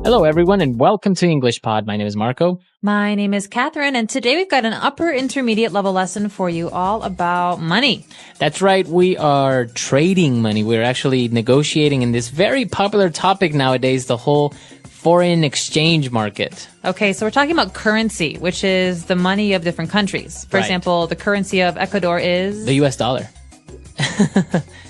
Hello, everyone, and welcome to English Pod. My name is Marco. My name is Catherine, and today we've got an upper intermediate level lesson for you all about money. That's right. We are trading money. We're actually negotiating in this very popular topic nowadays, the whole foreign exchange market. Okay, so we're talking about currency, which is the money of different countries. For example, the currency of Ecuador is... the US dollar.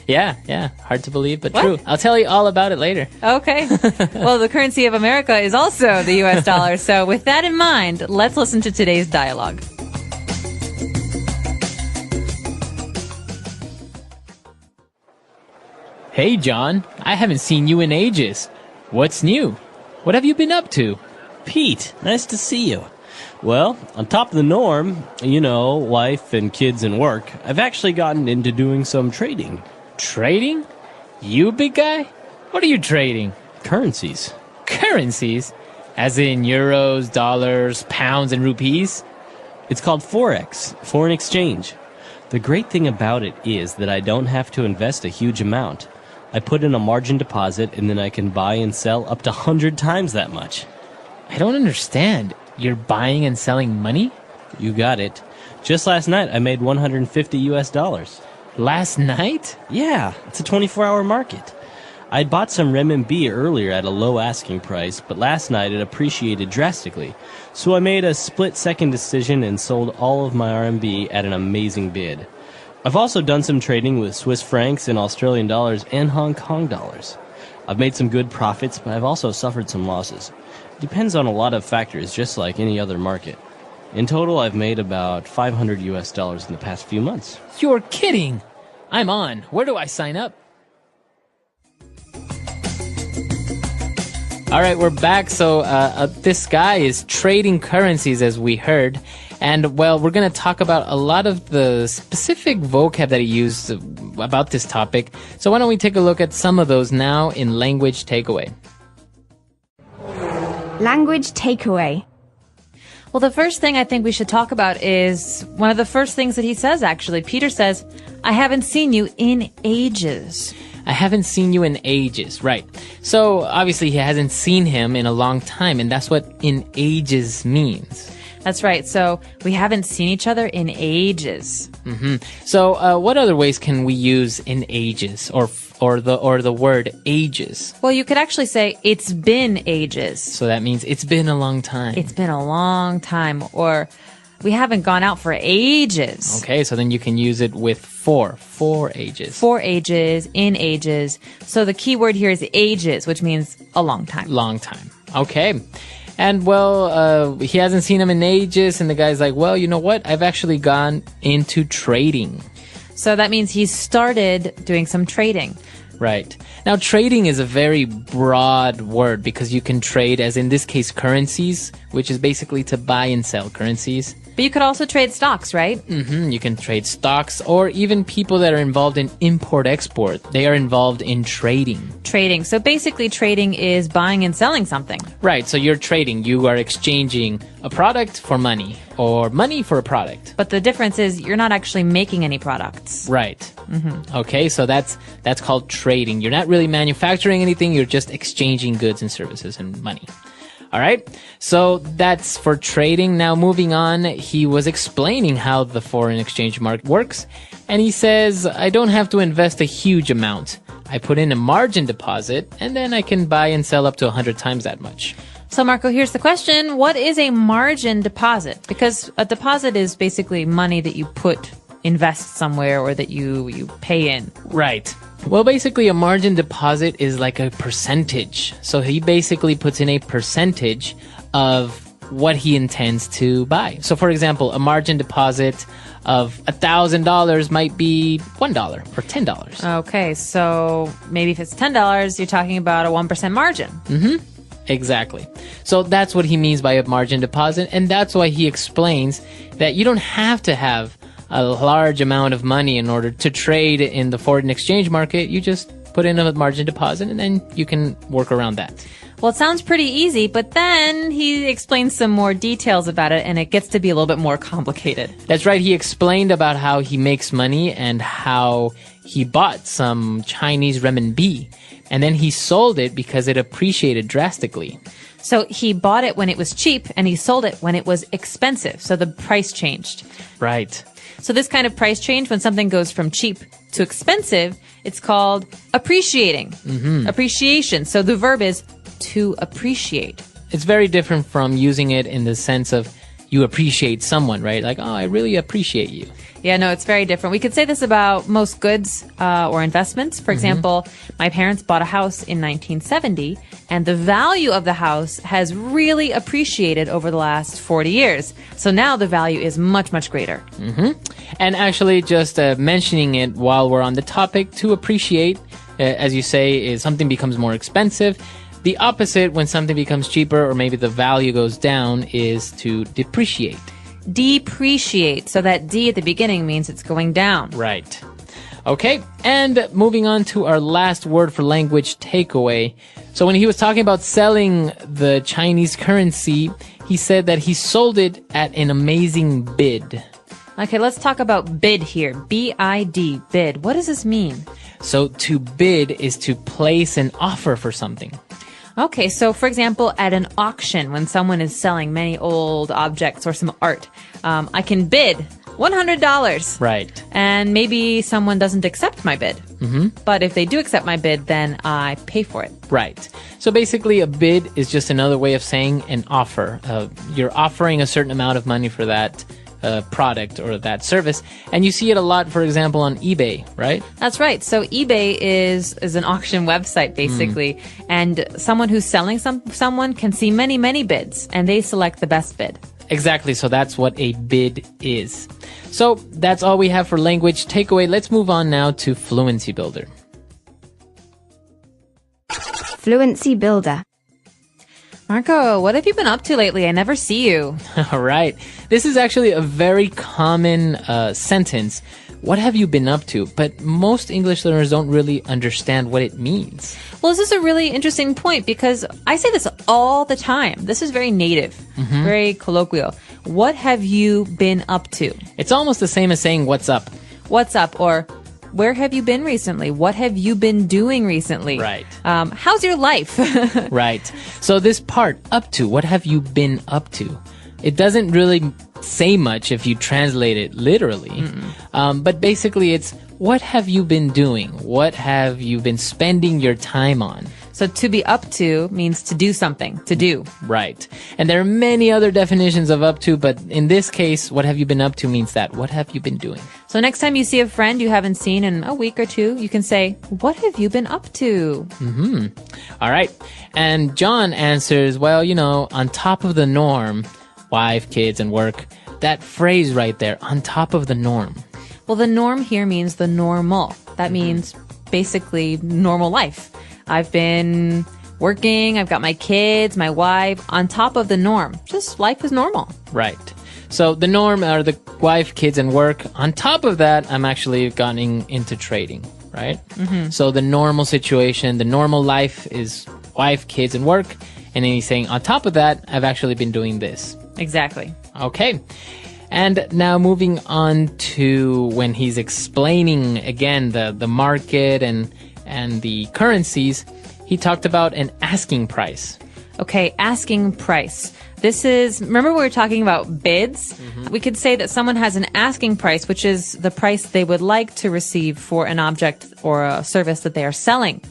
Yeah. Hard to believe, but true. I'll tell you all about it later. Okay. Well, the currency of America is also the US dollar. So with that in mind, let's listen to today's dialogue. Hey, John. I haven't seen you in ages. What's new? What have you been up to? Pete, nice to see you. Well, on top of the norm, wife and kids and work, I've actually gotten into doing some trading. Trading? You big guy? What are you trading? Currencies. Currencies? As in euros, dollars, pounds, and rupees? It's called Forex, foreign exchange. The great thing about it is that I don't have to invest a huge amount. I put in a margin deposit and then I can buy and sell up to 100 times that much. I don't understand. You're buying and selling money? You got it. Just last night I made $150. Last night? Yeah, it's a 24-hour market. I'd bought some renminbi earlier at a low asking price, but last night it appreciated drastically. So I made a split-second decision and sold all of my RMB at an amazing bid. I've also done some trading with Swiss francs and Australian dollars and Hong Kong dollars. I've made some good profits, but I've also suffered some losses. It depends on a lot of factors, just like any other market. In total, I've made about $500 in the past few months. You're kidding! I'm on. Where do I sign up? All right, we're back. So this guy is trading currencies, as we heard. And, well, we're going to talk about a lot of the specific vocab that he used about this topic. So why don't we take a look at some of those now in Language Takeaway. Language Takeaway. Well, the first thing I think we should talk about is one of the first things that he says, actually. Peter says, I haven't seen you in ages. I haven't seen you in ages, right. So, obviously, he hasn't seen him in a long time, and that's what in ages means. That's right. So, we haven't seen each other in ages. Mm-hmm. So, what other ways can we use in ages, or the word ages? Well, you could actually say, it's been ages. So that means it's been a long time. It's been a long time, or we haven't gone out for ages. Okay, so then you can use it with for ages. For ages, in ages. So the key word here is ages, which means a long time. Long time. Okay. And, well, he hasn't seen him in ages, and the guy's like, well, you know what? I've actually gone into trading. So that means he started doing some trading. Right. Now, trading is a very broad word because you can trade, as in this case, currencies, which is basically to buy and sell currencies. But you could also trade stocks, right? Mm-hmm. You can trade stocks, or even people that are involved in import-export. They are involved in trading. Trading. So basically trading is buying and selling something. Right. So you're trading. You are exchanging a product for money, or money for a product. But the difference is you're not actually making any products. Right. Mm-hmm. Okay, so that's called trading. You're not really manufacturing anything. You're just exchanging goods and services and money. All right, so that's for trading. Now, moving on, he was explaining how the foreign exchange market works, and he says, I don't have to invest a huge amount. I put in a margin deposit, and then I can buy and sell up to 100 times that much. So, Marco, here's the question. What is a margin deposit? Because a deposit is basically money that you invest somewhere or that you pay in. Right. Well, basically, a margin deposit is like a percentage. So he basically puts in a percentage of what he intends to buy. So, for example, a margin deposit of $1,000 might be $1 or $10. Okay, so maybe if it's $10, you're talking about a 1% margin. Mm-hmm. Exactly. So that's what he means by a margin deposit, and that's why he explains that you don't have to have a large amount of money in order to trade in the foreign exchange market. You just put in a margin deposit, and then you can work around that. Well, it sounds pretty easy, but then he explains some more details about it, and it gets to be a little bit more complicated. That's right. He explained about how he makes money and how he bought some Chinese renminbi, and then he sold it because it appreciated drastically. So he bought it when it was cheap, and he sold it when it was expensive. So the price changed. Right. So this kind of price change, when something goes from cheap to expensive, it's called appreciating. Appreciation. So the verb is to appreciate. It's very different from using it in the sense of you appreciate someone, right? Like, oh, I really appreciate you. Yeah, no, it's very different. We could say this about most goods or investments. For example, my parents bought a house in 1970, and the value of the house has really appreciated over the last 40 years. So now the value is much, much greater. And actually, just mentioning it while we're on the topic, to appreciate, as you say, is something becomes more expensive. The opposite, when something becomes cheaper or maybe the value goes down, is to depreciate. Depreciate. So that D at the beginning means it's going down. Right. Okay, and moving on to our last word for language takeaway. So when he was talking about selling the Chinese currency, he said that he sold it at an amazing bid. Okay, let's talk about bid here. B-I-D, bid. What does this mean? So to bid is to place an offer for something. Okay, so for example, at an auction, when someone is selling many old objects or some art, I can bid $100. Right. And maybe someone doesn't accept my bid. But if they do accept my bid, then I pay for it. Right. So basically a bid is just another way of saying an offer. You're offering a certain amount of money for that product or that service. And you see it a lot, for example, on eBay, right? That's right. So eBay is an auction website, basically. And someone who's selling someone can see many, many bids, and they select the best bid. Exactly. So that's what a bid is. So that's all we have for language takeaway. Let's move on now to Fluency Builder. Fluency Builder. Marco, what have you been up to lately? I never see you. All right. This is actually a very common sentence. What have you been up to? But most English learners don't really understand what it means. Well, this is a really interesting point because I say this all the time. This is very native, very colloquial. What have you been up to? It's almost the same as saying, what's up? What's up? Or where have you been recently? What have you been doing recently? Right. How's your life? Right. So this part, up to, what have you been up to? It doesn't really say much if you translate it literally. But basically it's, what have you been doing? What have you been spending your time on? So to be up to means to do something, to do. Right. And there are many other definitions of up to, but in this case, what have you been up to means that. What have you been doing? So next time you see a friend you haven't seen in a week or two, you can say, what have you been up to? All right. And John answers, well, on top of the norm, wife, kids, and work. That phrase right there, on top of the norm. Well, the norm here means the normal. That means basically normal life. I've been working, I've got my kids, my wife, on top of the norm. Just life is normal. Right. So the norm are the wife, kids, and work. On top of that, I'm actually getting into trading, right? So the normal situation, the normal life is wife, kids, and work. And then he's saying, on top of that, I've actually been doing this. Exactly. Okay. And now moving on to when he's explaining, again, the market and the currencies, he talked about an asking price. Okay, asking price. This is, remember we were talking about bids? We could say that someone has an asking price, which is the price they would like to receive for an object or a service that they are selling.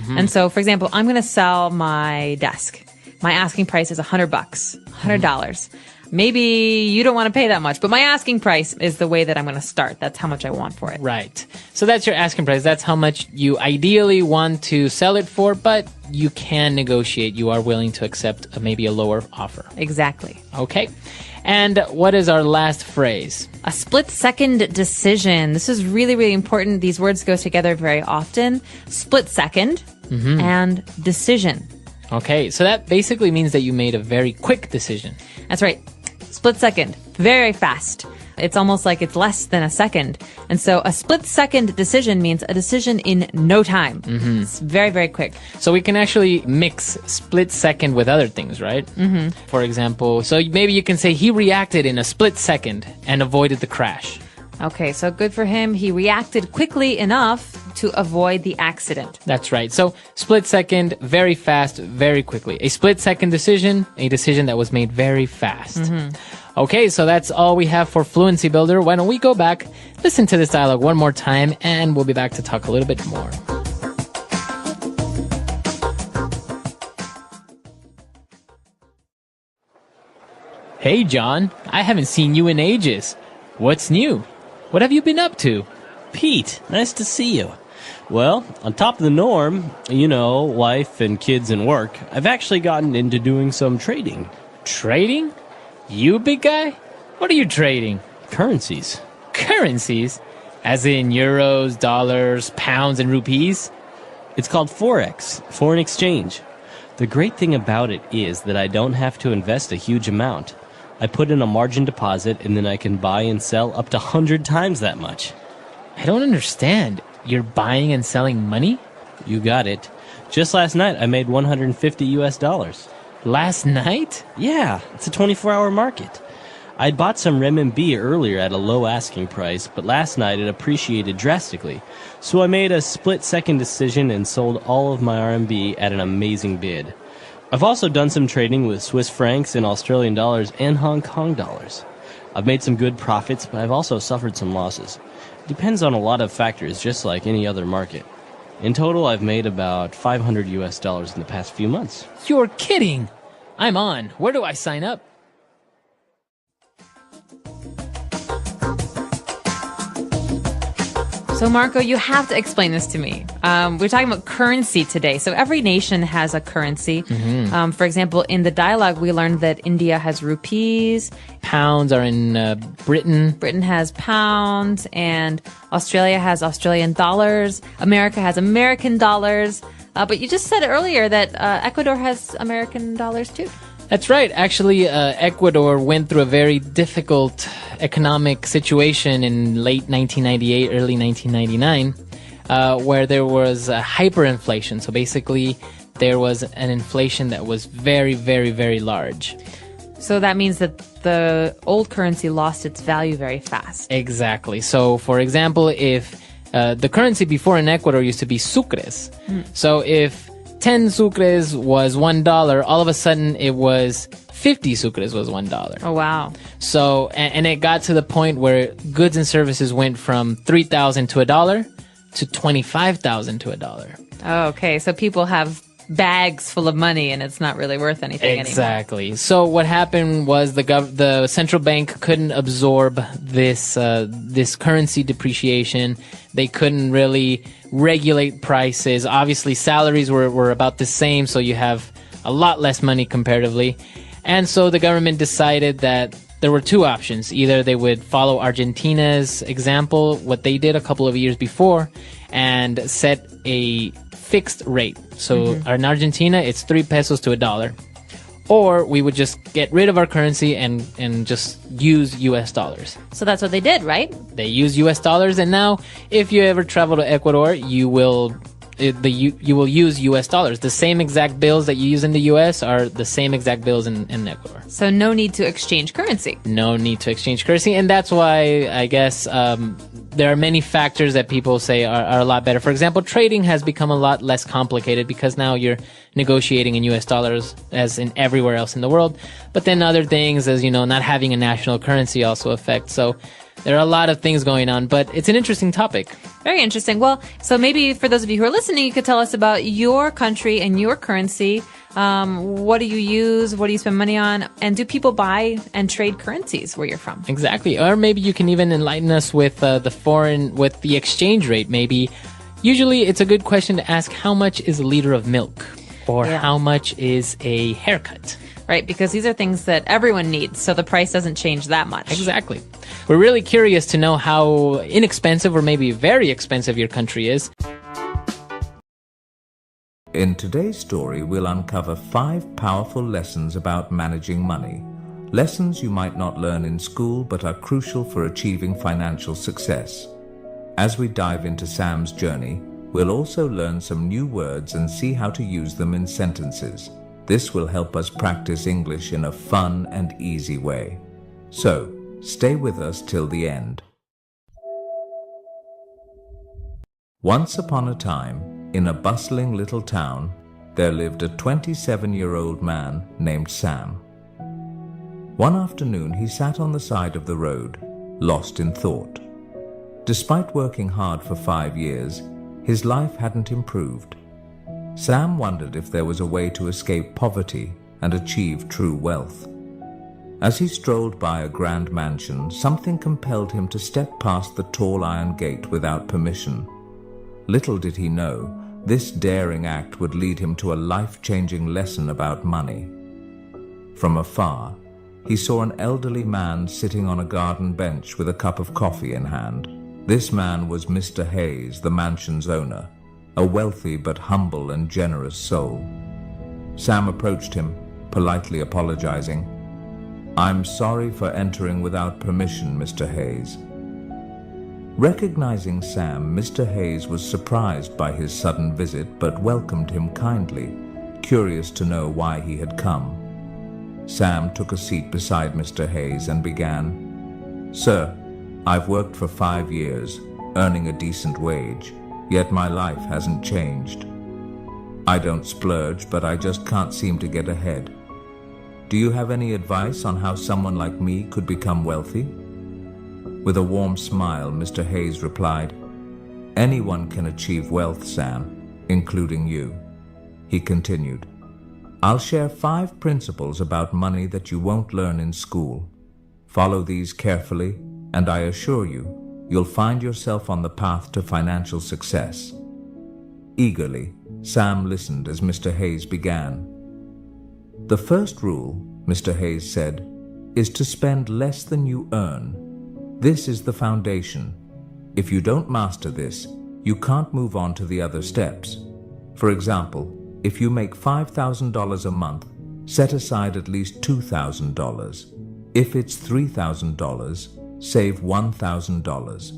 And so, for example, I'm going to sell my desk. My asking price is $100, $100. Maybe you don't want to pay that much, but my asking price is the way that I'm going to start. That's how much I want for it. Right. So that's your asking price. That's how much you ideally want to sell it for, but you can negotiate. You are willing to accept maybe a lower offer. Exactly. Okay. And what is our last phrase? A split-second decision. This is really, really important. These words go together very often. Split second and decision. Okay, so that basically means that you made a very quick decision. That's right. Split second. Very fast. It's almost like it's less than a second. And so a split-second decision means a decision in no time. It's very, very quick. So we can actually mix split second with other things, right? For example, so maybe you can say he reacted in a split second and avoided the crash. Okay, so good for him. He reacted quickly enough to avoid the accident. That's right. So split second, very fast, very quickly. A split second decision, a decision that was made very fast. Okay, so that's all we have for Fluency Builder. Why don't we go back, listen to this dialogue one more time, and we'll be back to talk a little bit more. Hey, John, I haven't seen you in ages. What's new? What have you been up to? Pete, nice to see you. Well, on top of the norm, wife and kids and work, I've actually gotten into doing some trading. Trading? You, big guy? What are you trading? Currencies. Currencies? As in euros, dollars, pounds, and rupees? It's called Forex, foreign exchange. The great thing about it is that I don't have to invest a huge amount. I put in a margin deposit and then I can buy and sell up to 100 times that much. I don't understand. You're buying and selling money? You got it. Just last night I made $150. Last night? Yeah, it's a 24-hour market. I'd bought some renminbi earlier at a low asking price, but last night it appreciated drastically. So I made a split-second decision and sold all of my RMB at an amazing bid. I've also done some trading with Swiss francs and Australian dollars and Hong Kong dollars. I've made some good profits, but I've also suffered some losses. It depends on a lot of factors, just like any other market. In total, I've made about $500 in the past few months. You're kidding! I'm on. Where do I sign up? So, Marco, you have to explain this to me. We're talking about currency today. So every nation has a currency. For example, in the dialogue, we learned that India has rupees. Pounds are in Britain. Britain has pounds, and Australia has Australian dollars. America has American dollars. But you just said earlier that Ecuador has American dollars too. That's right. Actually, Ecuador went through a very difficult economic situation in late 1998, early 1999, where there was hyperinflation. So basically, there was an inflation that was very, very, very large. So that means that the old currency lost its value very fast. Exactly. So, for example, if the currency before in Ecuador used to be sucres. So if 10 sucres was $1, all of a sudden it was 50 sucres was $1. Oh, wow. So, and it got to the point where goods and services went from 3,000 to $1 to 25,000 to $1. Oh, okay. So people have bags full of money and it's not really worth anything anymore. Exactly. So what happened was the central bank couldn't absorb this currency depreciation. They couldn't really regulate prices. Obviously, salaries were about the same, so you have a lot less money comparatively. And so the government decided that there were two options. Either they would follow Argentina's example, what they did a couple of years before, and set a fixed rate. So in Argentina, it's 3 pesos to $1. Or we would just get rid of our currency and just use US dollars. So that's what they did, right? They use US dollars, and now if you ever travel to Ecuador, you will use US dollars. The same exact bills that you use in the US are the same exact bills in Ecuador. So no need to exchange currency. No need to exchange currency, and that's why I guess there are many factors that people say are a lot better. For example, trading has become a lot less complicated because now you're negotiating in US dollars as in everywhere else in the world. But then other things, as not having a national currency also affect. So there are a lot of things going on, but it's an interesting topic. Very interesting. Well, so maybe for those of you who are listening, you could tell us about your country and your currency. What do you use? What do you spend money on? And do people buy and trade currencies where you're from? Exactly. Or maybe you can even enlighten us with with the exchange rate. Maybe usually it's a good question to ask, how much is a liter of milk? Or how much is a haircut? Right, because these are things that everyone needs, so the price doesn't change that much. Exactly. We're really curious to know how inexpensive or maybe very expensive your country is. In today's story, we'll uncover 5 powerful lessons about managing money. Lessons you might not learn in school but are crucial for achieving financial success. As we dive into Sam's journey, we'll also learn some new words and see how to use them in sentences. This will help us practice English in a fun and easy way. So, stay with us till the end. Once upon a time, in a bustling little town, there lived a 27-year-old man named Sam. One afternoon, he sat on the side of the road, lost in thought. Despite working hard for 5 years, his life hadn't improved. Sam wondered if there was a way to escape poverty and achieve true wealth. As he strolled by a grand mansion, something compelled him to step past the tall iron gate without permission. Little did he know, this daring act would lead him to a life-changing lesson about money. From afar, he saw an elderly man sitting on a garden bench with a cup of coffee in hand. This man was Mr. Hayes, the mansion's owner, a wealthy but humble and generous soul. Sam approached him, politely apologizing. "I'm sorry for entering without permission, Mr. Hayes." Recognizing Sam, Mr. Hayes was surprised by his sudden visit but welcomed him kindly, curious to know why he had come. Sam took a seat beside Mr. Hayes and began, "Sir, I've worked for 5 years, earning a decent wage, yet my life hasn't changed. I don't splurge, but I just can't seem to get ahead. Do you have any advice on how someone like me could become wealthy?" With a warm smile, Mr. Hayes replied, "Anyone can achieve wealth, Sam, including you." He continued, "I'll share 5 principles about money that you won't learn in school. Follow these carefully, and I assure you, you'll find yourself on the path to financial success." Eagerly, Sam listened as Mr. Hayes began. "The first rule," Mr. Hayes said, "is to spend less than you earn. This is the foundation. If you don't master this, you can't move on to the other steps. For example, if you make $5,000 a month, set aside at least $2,000. If it's $3,000, save $1,000.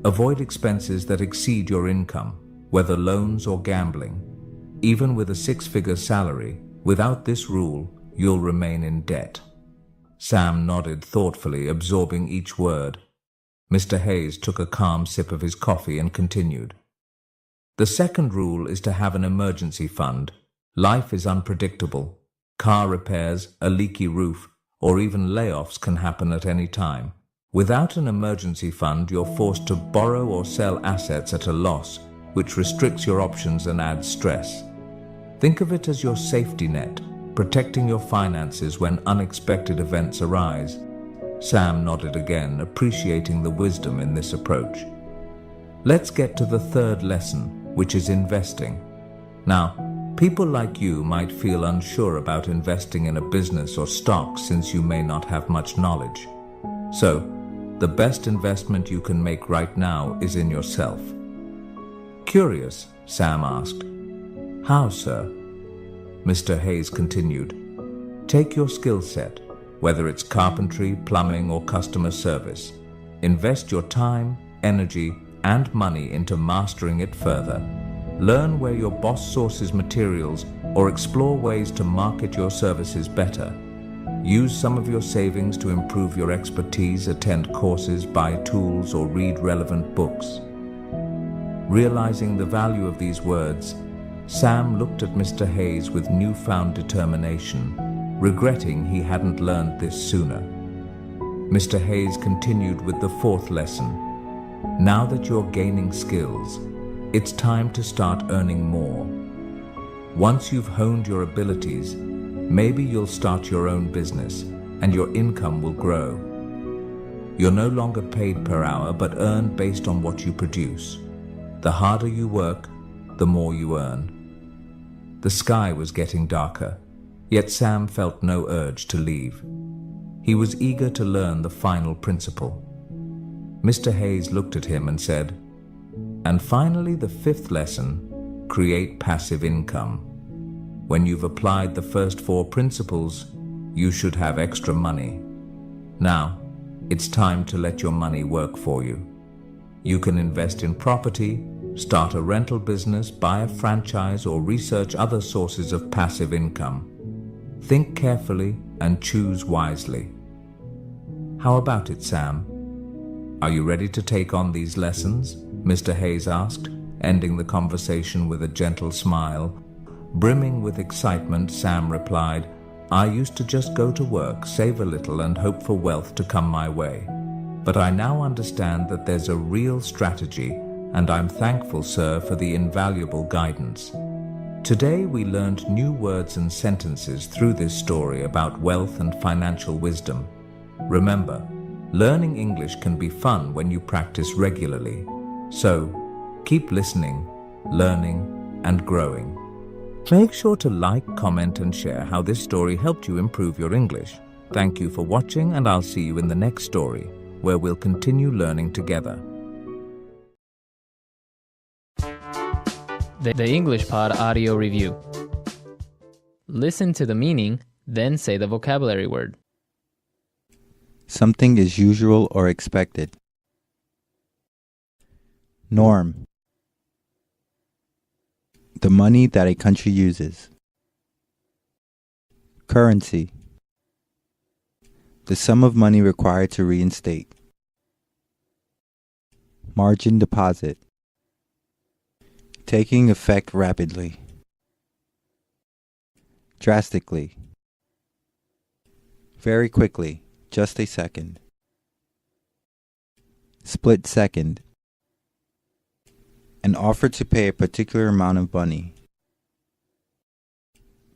Avoid expenses that exceed your income, whether loans or gambling. Even with a 6-figure salary, without this rule, you'll remain in debt." Sam nodded thoughtfully, absorbing each word. Mr. Hayes took a calm sip of his coffee and continued. "The second rule is to have an emergency fund. Life is unpredictable. Car repairs, a leaky roof, or even layoffs can happen at any time. Without an emergency fund, you're forced to borrow or sell assets at a loss, which restricts your options and adds stress. Think of it as your safety net, protecting your finances when unexpected events arise." Sam nodded again, appreciating the wisdom in this approach. "Let's get to the third lesson, which is investing. Now, people like you might feel unsure about investing in a business or stock since you may not have much knowledge. So, the best investment you can make right now is in yourself." "Curious?" Sam asked. "How, sir?" Mr. Hayes continued, "Take your skill set, whether it's carpentry, plumbing, or customer service. Invest your time, energy, and money into mastering it further. Learn where your boss sources materials or explore ways to market your services better. Use some of your savings to improve your expertise, attend courses, buy tools, or read relevant books." Realizing the value of these words, Sam looked at Mr. Hayes with newfound determination, regretting he hadn't learned this sooner. Mr. Hayes continued with the 4th lesson. "Now that you're gaining skills, it's time to start earning more. Once you've honed your abilities, maybe you'll start your own business and your income will grow. You're no longer paid per hour but earn based on what you produce. The harder you work, the more you earn." The sky was getting darker, yet Sam felt no urge to leave. He was eager to learn the final principle. Mr. Hayes looked at him and said, "And finally, the 5th lesson, create passive income. When you've applied the first 4 principles, you should have extra money. Now, it's time to let your money work for you. You can invest in property, start a rental business, buy a franchise, or research other sources of passive income. Think carefully and choose wisely. How about it, Sam? Are you ready to take on these lessons? Mr. Hayes asked, ending the conversation with a gentle smile. Brimming with excitement, Sam replied, I used to just go to work, save a little, and hope for wealth to come my way. But I now understand that there's a real strategy, and I'm thankful, sir, for the invaluable guidance. Today we learned new words and sentences through this story about wealth and financial wisdom. Remember, learning English can be fun when you practice regularly. So, keep listening, learning, and growing. Make sure to like, comment, and share how this story helped you improve your English. Thank you for watching, and I'll see you in the next story, where we'll continue learning together. The English Pod Audio Review. Listen to the meaning, then say the vocabulary word. Something is usual or expected. Norm. The money that a country uses. Currency. The sum of money required to reinstate. Margin deposit. Taking effect rapidly. Drastically. Very quickly. Just a second. Split second. An offer to pay a particular amount of money.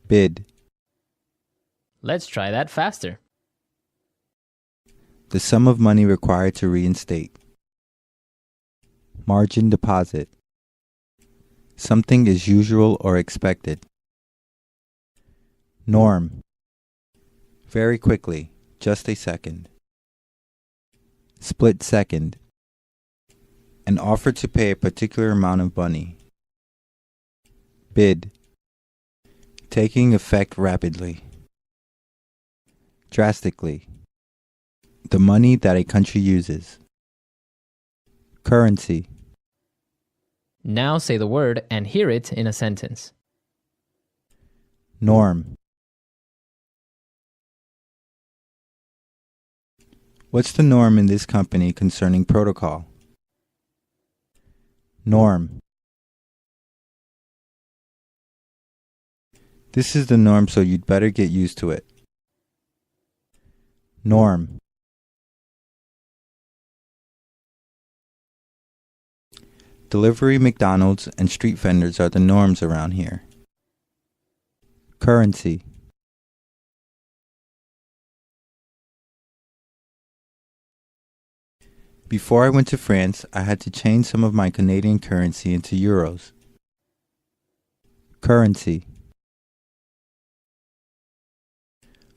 Bid. Let's try that faster. The sum of money required to reinstate. Margin deposit. Something is usual or expected. Norm. Very quickly. Just a second. Split second. An offer to pay a particular amount of money. Bid. Taking effect rapidly. Drastically. The money that a country uses. Currency. Now say the word and hear it in a sentence. Norm. What's the norm in this company concerning protocol? Norm. This is the norm, so you'd better get used to it. Norm. Delivery, McDonald's, and street vendors are the norms around here. Currency. Before I went to France, I had to change some of my Canadian currency into euros. Currency.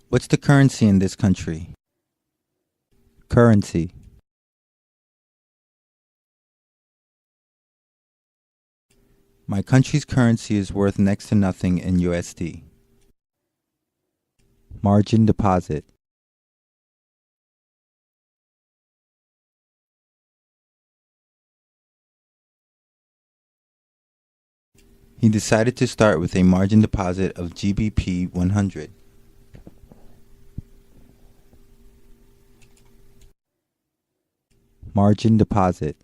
What's the currency in this country? Currency. My country's currency is worth next to nothing in USD. Margin deposit. He decided to start with a margin deposit of GBP 100. Margin deposit.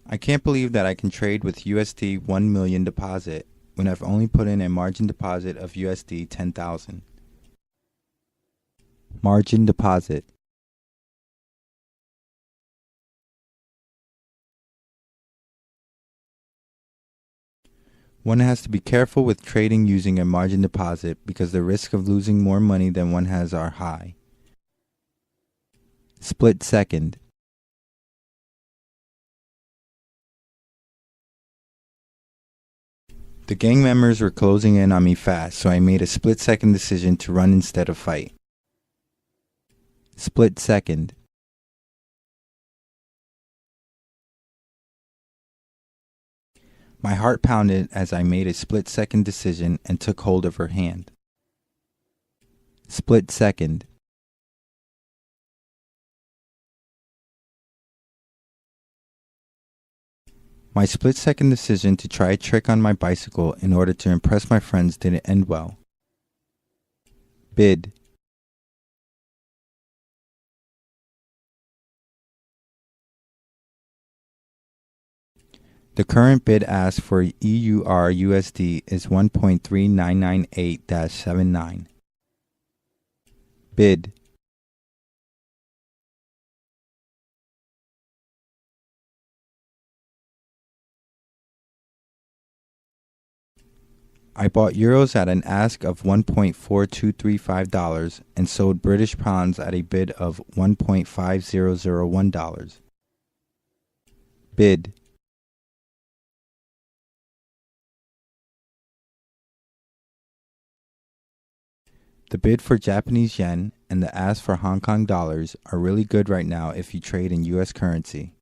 I can't believe that I can trade with USD 1 million deposit when I've only put in a margin deposit of USD 10,000. Margin deposit. One has to be careful with trading using a margin deposit because the risk of losing more money than one has are high. Split second. The gang members were closing in on me fast, so I made a split-second decision to run instead of fight. Split second. My heart pounded as I made a split-second decision and took hold of her hand. Split second. My split-second decision to try a trick on my bicycle in order to impress my friends didn't end well. Bid. The current bid ask for EUR USD is 1.3998-79. Bid. I bought euros at an ask of $1.4235 and sold British pounds at a bid of $1.5001. Bid. The bid for Japanese yen and the ask for Hong Kong dollars are really good right now if you trade in US currency.